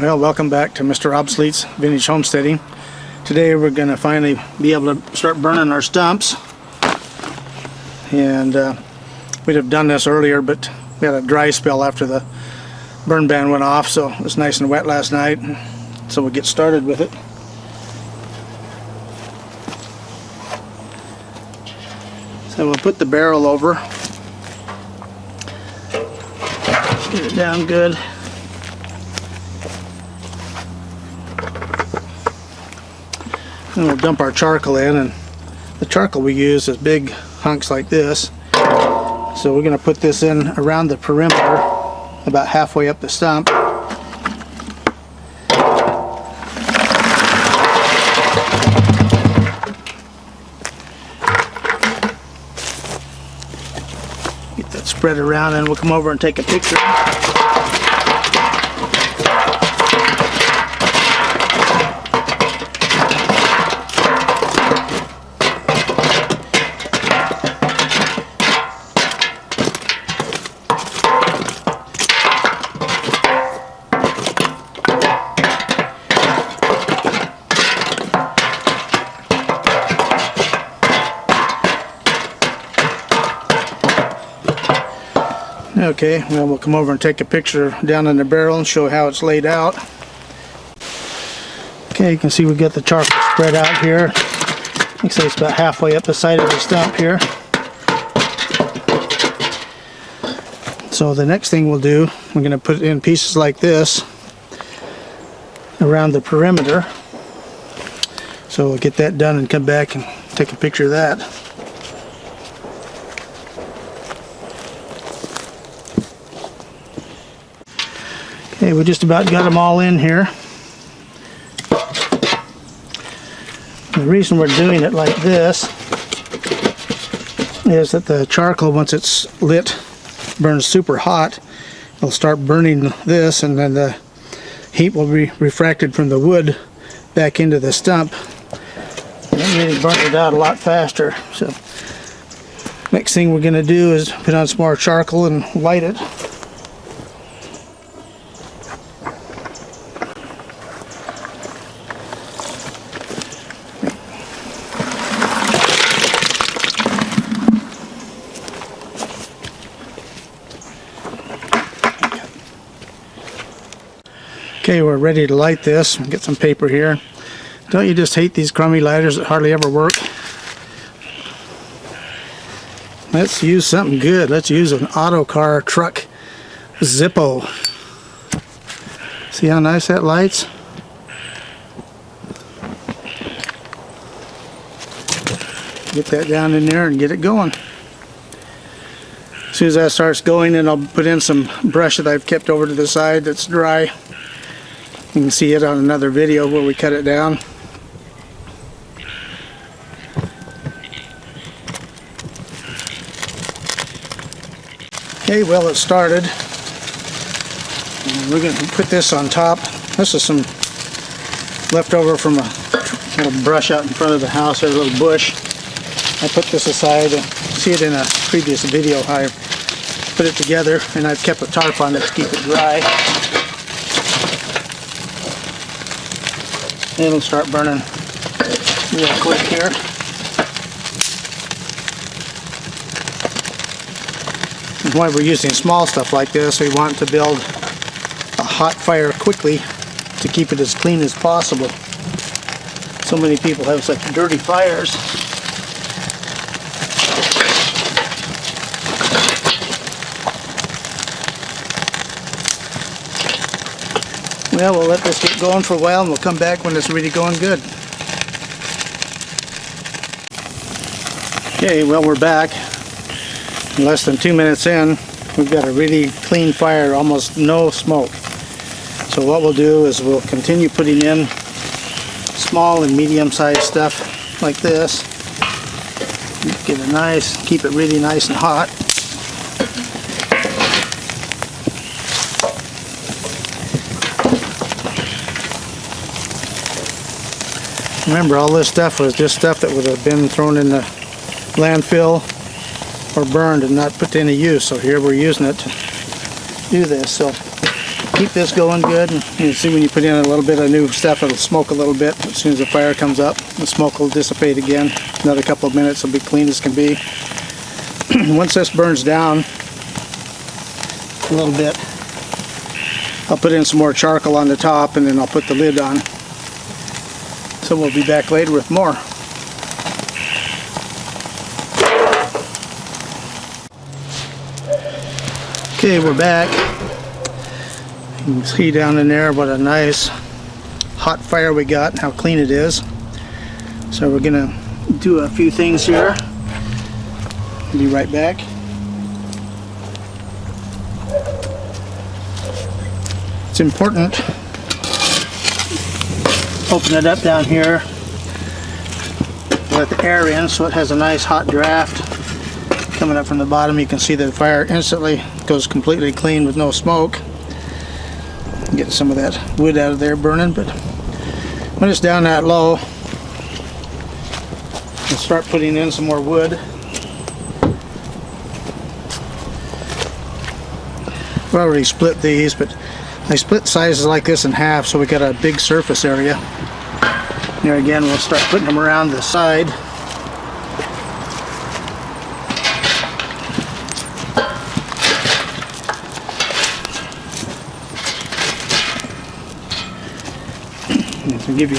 Well, welcome back to Mr. Obsoletes Vintage Homesteading. Today we're going to finally be able to start burning our stumps. And we'd have done this earlier, but we had a dry spell after the burn ban went off, so it was nice and wet last night. So we'll get started with it. So we'll put the barrel over. Get it down good. And we'll dump our charcoal in, and the charcoal we use is big hunks like this. So we're going to put this in around the perimeter, about halfway up the stump. Get that spread around, and we'll come over and take a picture. Okay, well, we'll come over and take a picture down in the barrel and show how it's laid out. Okay, you can see we got the charcoal spread out here. Looks like it's about halfway up the side of the stump here. So the next thing we'll do, we're going to put it in pieces like this around the perimeter. So we'll get that done and come back and take a picture of that. Okay, we just about got them all in here. The reason we're doing it like this is that the charcoal, once it's lit, burns super hot. It'll start burning this, and then the heat will be refracted from the wood back into the stump. And it really burns it out a lot faster. So next thing we're going to do is put on some more charcoal and light it. Okay, we're ready to light this. Get some paper here. Don't you just hate these crummy lighters that hardly ever work? Let's use something good. Let's use an Autocar truck Zippo. See how nice that lights? Get that down in there and get it going. As soon as that starts going, then I'll put in some brush that I've kept over to the side that's dry. You can see it on another video where we cut it down. Okay, well, it started. And we're going to put this on top. This is some leftover from a little brush out in front of the house, there's a little bush. I put this aside. See it in a previous video how I put it together, and I've kept a tarp on it to keep it dry. It'll start burning real quick here. And why we're using small stuff like this, we want to build a hot fire quickly to keep it as clean as possible. So many people have such dirty fires. Well, we'll let this get going for a while, and we'll come back when it's really going good. Okay, well, we're back. Less than 2 minutes in, we've got a really clean fire, almost no smoke. So what we'll do is we'll continue putting in small and medium-sized stuff like this. Get it nice, keep it really nice and hot. Remember, all this stuff was just stuff that would have been thrown in the landfill or burned and not put to any use. So here we're using it to do this. So keep this going good. And you see when you put in a little bit of new stuff, it'll smoke a little bit. As soon as the fire comes up, the smoke will dissipate again. Another couple of minutes, it'll be clean as can be. Once this burns down a little bit, I'll put in some more charcoal on the top, and then I'll put the lid on. So we'll be back later with more. Okay, we're back. You can see down in there what a nice hot fire we got and how clean it is. So we're gonna do a few things here. Be right back. It's important. Open it up down here. Let the air in so it has a nice hot draft coming up from the bottom. You can see the fire instantly goes completely clean with no smoke. Get some of that wood out of there burning, but when it's down that low, we'll start putting in some more wood. We already split these, but I split sizes like this in half so we got a big surface area. Here again, we'll start putting them around the side. To give you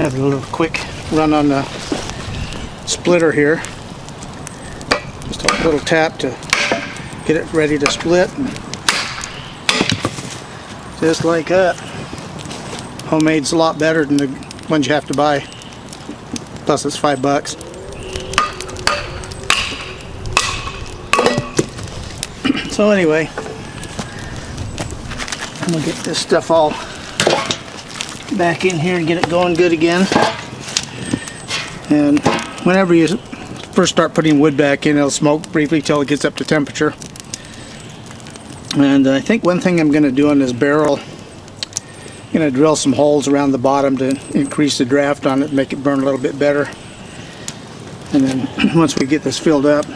a little quick run on the splitter here, just a little tap to get it ready to split, and just like that. Homemade's a lot better than the ones you have to buy, plus it's $5. So anyway, I'm gonna get this stuff all back in here and get it going good again. And whenever you first start putting wood back in, it'll smoke briefly till it gets up to temperature. And I think one thing I'm going to do on this barrel, I'm going to drill some holes around the bottom to increase the draft on it and make it burn a little bit better. And then once we get this filled up,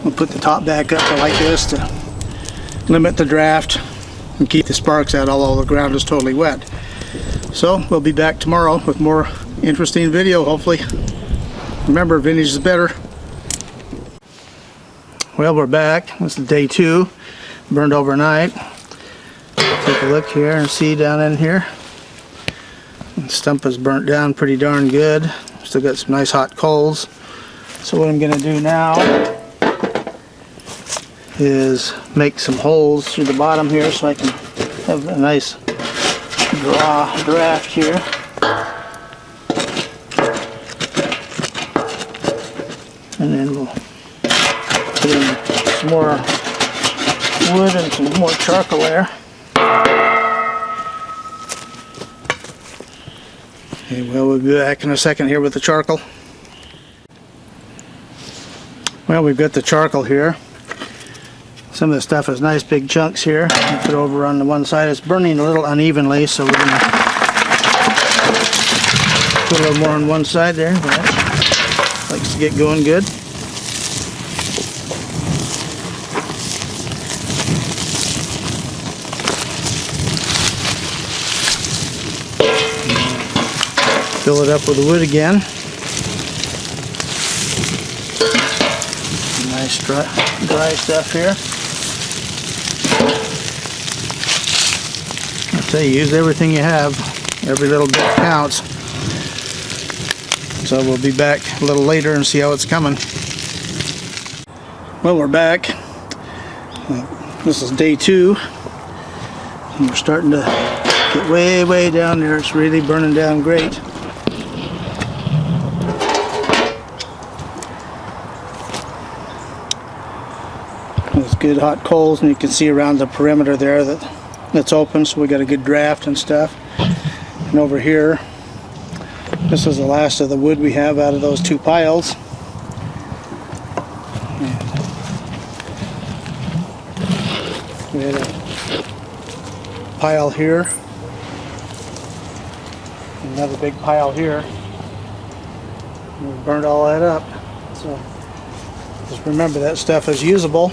we'll put the top back up like this to limit the draft and keep the sparks out although the ground is totally wet. So we'll be back tomorrow with more interesting video, hopefully. Remember, vintage is better. Well, we're back. This is day 2, burned overnight. Take a look here and see down in here. The stump is burnt down pretty darn good. Still got some nice hot coals. So what I'm going to do now is make some holes through the bottom here so I can have a nice draft here. And then we'll put in some more wood and some more charcoal there. Okay, well, we'll be back in a second here with the charcoal. Well, we've got the charcoal here. Some of the stuff is nice big chunks here. I'll put it over on the one side. It's burning a little unevenly, so we're going to put a little more on one side there. That likes to get going good. Fill it up with the wood again. Nice dry stuff here. I say use everything you have. Every little bit counts. So we'll be back a little later and see how it's coming. Well, we're back. This is day 2. And we're starting to get way down there. It's really burning down great. There's good hot coals, and you can see around the perimeter there that's open, so we got a good draft and stuff. And over here, this is the last of the wood we have out of those 2 piles. And we had a pile here, another big pile here. And we burned all that up. So just remember that stuff is usable.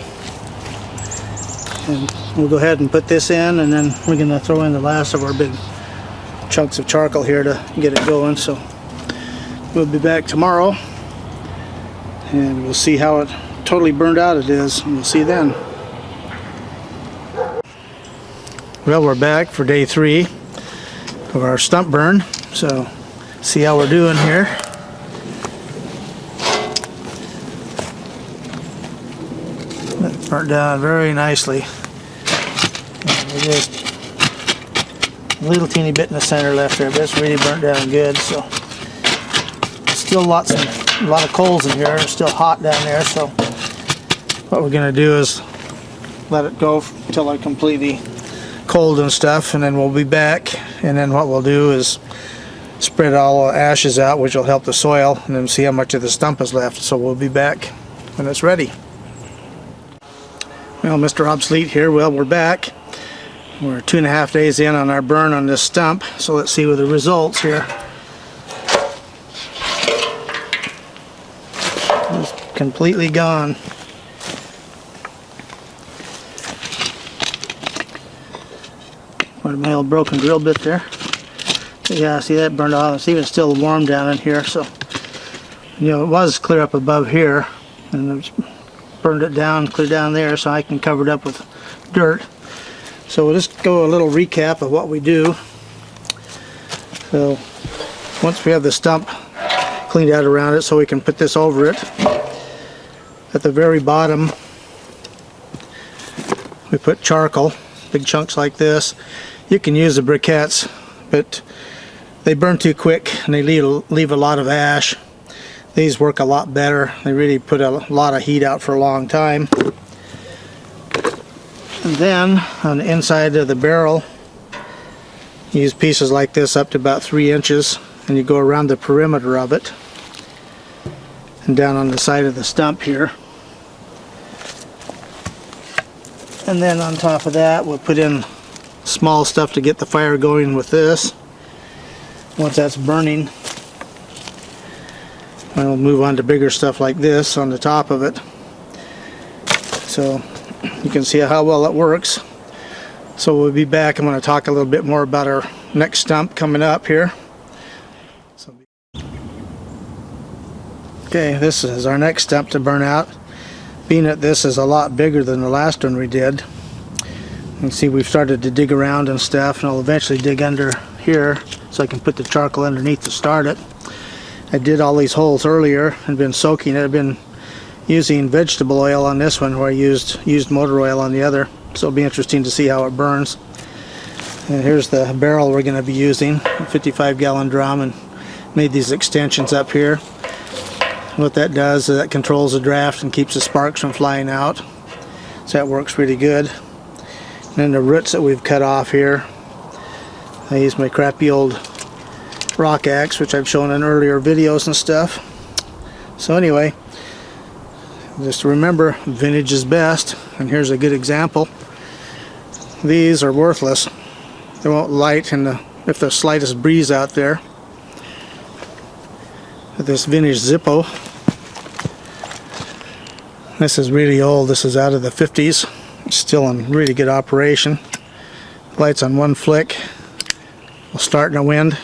And we'll go ahead and put this in, and then we're going to throw in the last of our big chunks of charcoal here to get it going. So we'll be back tomorrow and we'll see how totally burned out it is, and we'll see then. Well, we're back for day 3 of our stump burn, so see how we're doing here. That burnt down very nicely. And just a little teeny bit in the center left there, but it's really burnt down good. So still a lot of coals in here. It's still hot down there. So what we're going to do is let it go until it's completely cold and stuff, and then we'll be back. And then what we'll do is spread all the ashes out, which will help the soil, and then see how much of the stump is left. So we'll be back when it's ready. Well, Mr. Obsolete here. Well, we're back. We're 2.5 days in on our burn on this stump, so let's see what the results here. It's completely gone. My old broken drill bit there. But yeah, see that burned off. It's even still warm down in here, so you know, it was clear up above here, and it's burned it down clear down there, so I can cover it up with dirt. So we'll just go a little recap of what we do. So once we have the stump cleaned out around it, so we can put this over it. At the very bottom we put charcoal, big chunks like this. You can use the briquettes, but they burn too quick and they leave a lot of ash. These work a lot better. They really put a lot of heat out for a long time. And then on the inside of the barrel, you use pieces like this up to about 3 inches, and you go around the perimeter of it and down on the side of the stump here. And then on top of that, we'll put in small stuff to get the fire going with this. Once that's burning, we'll move on to bigger stuff like this on the top of it. So you can see how well it works. So we'll be back. I'm going to talk a little bit more about our next stump coming up here. Okay, this is our next stump to burn out. Being that this is a lot bigger than the last one we did, you can see we've started to dig around and stuff, and I'll eventually dig under here so I can put the charcoal underneath to start it. I did all these holes earlier and been soaking it. I've been using vegetable oil on this one, where I used motor oil on the other, so it'll be interesting to see how it burns. And here's the barrel we're going to be using, a 55-gallon drum, and made these extensions up here. What that does is that controls the draft and keeps the sparks from flying out, so that works really good. And then the roots that we've cut off here, I use my crappy old rock axe, which I've shown in earlier videos and stuff. So anyway, just remember, vintage is best, and here's a good example. These are worthless. They won't light if there's slightest breeze out there. This vintage Zippo, this is really old. This is out of the 50s. It's still in really good operation. Lights on one flick will start in a wind.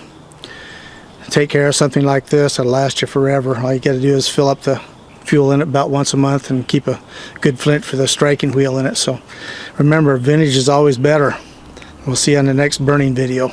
Take care of something like this, it'll last you forever. All you got to do is fill up the fuel in it about once a month and keep a good flint for the striking wheel in it. So remember, vintage is always better. We'll see you on the next burning video.